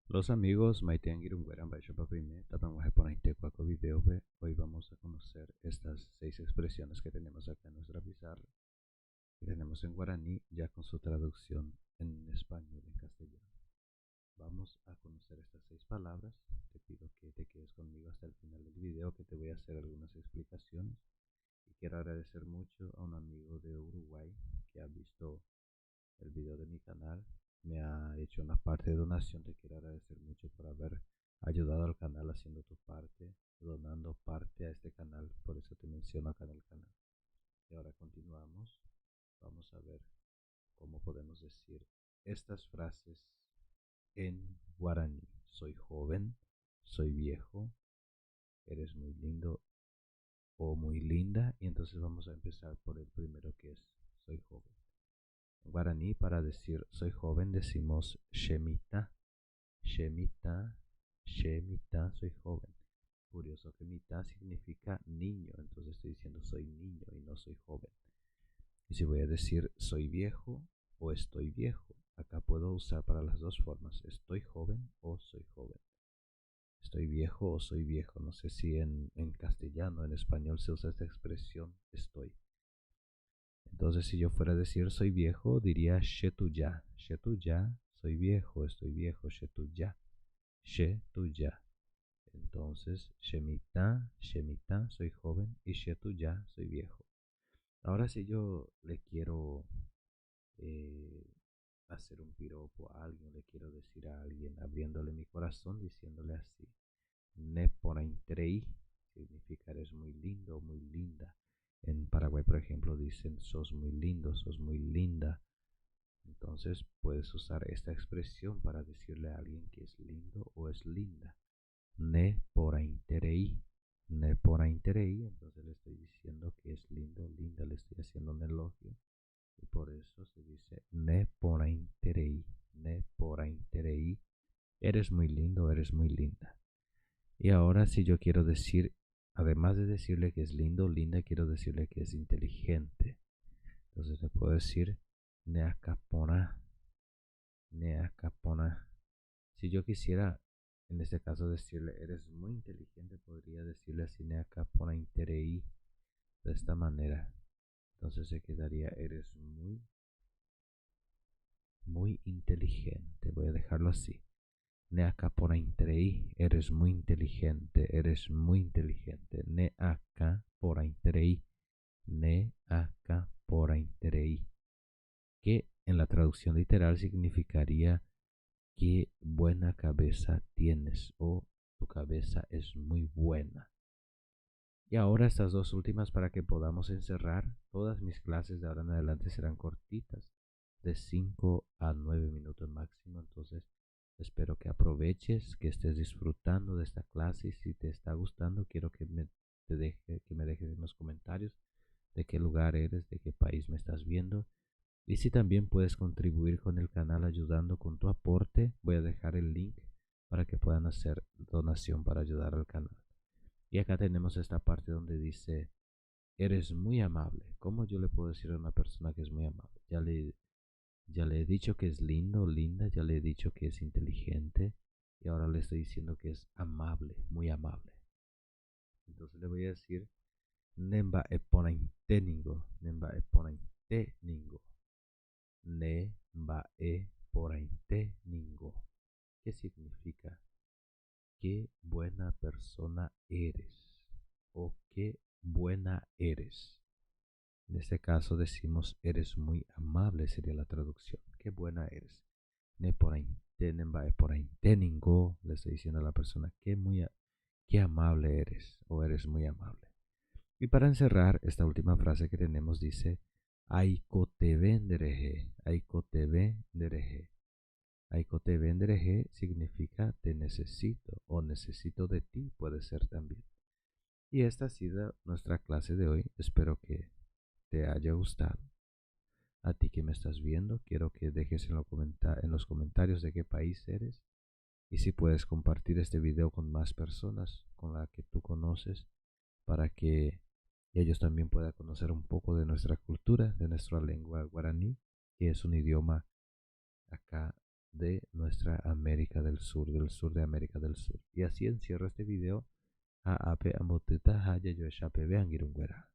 Los amigos Maiten Girungweran Baisho Papime, tapamos a poner Tecuaco video. Hoy vamos a conocer estas 6 expresiones que tenemos acá en nuestra pizarra, que tenemos en guaraní, ya con su traducción en español, en castellano. Vamos a conocer estas 6 palabras. Te pido que te quedes conmigo hasta el final del video, que te voy a hacer algunas explicaciones. Y quiero agradecer mucho a un amigo de Uruguay que ha visto el video de mi canal, me ha hecho una parte de donación. Te quiero agradecer mucho por haber ayudado al canal haciendo tu parte, donando parte a este canal, por eso te menciono acá en el canal. Y ahora continuamos, vamos a ver cómo podemos decir estas frases en guaraní. Soy joven, soy viejo, eres muy lindo o muy linda. Y entonces vamos a empezar por el primero, que es soy joven. En guaraní, para decir soy joven, decimos shemita, shemita, shemita, soy joven. Curioso que mita significa niño, entonces estoy diciendo soy niño y no soy joven. Y si voy a decir soy viejo o estoy viejo, acá puedo usar para las dos formas, estoy joven o soy joven. Estoy viejo o soy viejo. No sé si en castellano, en español se usa esta expresión estoy. Entonces, si yo fuera a decir soy viejo, diría shetuya, shetuya, soy viejo, estoy viejo, shetuya, shetuya. Entonces, shemita, shemita, soy joven, y shetuya, soy viejo. Ahora, si yo le quiero eh, hacer un piropo a alguien, le quiero decir a alguien, abriéndole mi corazón, diciéndole así, neponaintrei, significa eres muy lindo, muy linda. En Paraguay, por ejemplo, dicen sos muy lindo, sos muy linda. Entonces puedes usar esta expresión para decirle a alguien que es lindo o es linda. Ne pora interei, ne pora interei. Entonces le estoy diciendo que es lindo, linda, le estoy haciendo un elogio. Y por eso se dice ne pora interei, ne pora interei. Eres muy lindo, eres muy linda. Y ahora, si yo quiero decir, además de decirle que es lindo, linda, quiero decirle que es inteligente. Entonces le puedo decir neacapona, neacapona. Si yo quisiera, en este caso, decirle eres muy inteligente, podría decirle así neacapona interei, de esta manera. Entonces se quedaría eres muy, muy inteligente. Voy a dejarlo así. Neacapona interei, eres muy inteligente, eres muy inteligente. Neacapora interei, neacapora interei. Que en la traducción literal significaría qué buena cabeza tienes o tu cabeza es muy buena. Y ahora estas dos últimas para que podamos encerrar. Todas mis clases de ahora en adelante serán cortitas, de 5 a 9 minutos máximo. Entonces espero que aproveches, que estés disfrutando de esta clase, y si te está gustando quiero que me dejes en los comentarios de qué lugar eres, de qué país me estás viendo. Y si también puedes contribuir con el canal ayudando con tu aporte, voy a dejar el link para que puedan hacer donación para ayudar al canal. Y acá tenemos esta parte donde dice, eres muy amable. ¿Cómo yo le puedo decir a una persona que es muy amable? Ya le he dicho que es lindo, linda, ya le he dicho que es inteligente, y ahora le estoy diciendo que es amable, muy amable. Entonces le voy a decir, nemba eponainteningo, nemba eponainteningo, nemba eponainteningo. ¿Qué significa? Qué buena persona eres, o qué buena eres. En este caso decimos eres muy amable, sería la traducción. Qué buena eres. Ne por ahí le estoy diciendo a la persona qué amable eres o eres muy amable. Y para encerrar esta última frase que tenemos dice aiko te vendereje, aiko te vendereje. Aiko te vendereje significa te necesito o necesito de ti, puede ser también. Y esta ha sido nuestra clase de hoy. Espero que te haya gustado. A ti que me estás viendo, quiero que dejes en los comentarios de qué país eres, y si puedes compartir este video con más personas con las que tú conoces, para que ellos también puedan conocer un poco de nuestra cultura, de nuestra lengua guaraní, que es un idioma acá de nuestra América del sur de América del Sur. Y así encierro este video a Ape Ambotita Haya Yo Shape Vean Girungüera.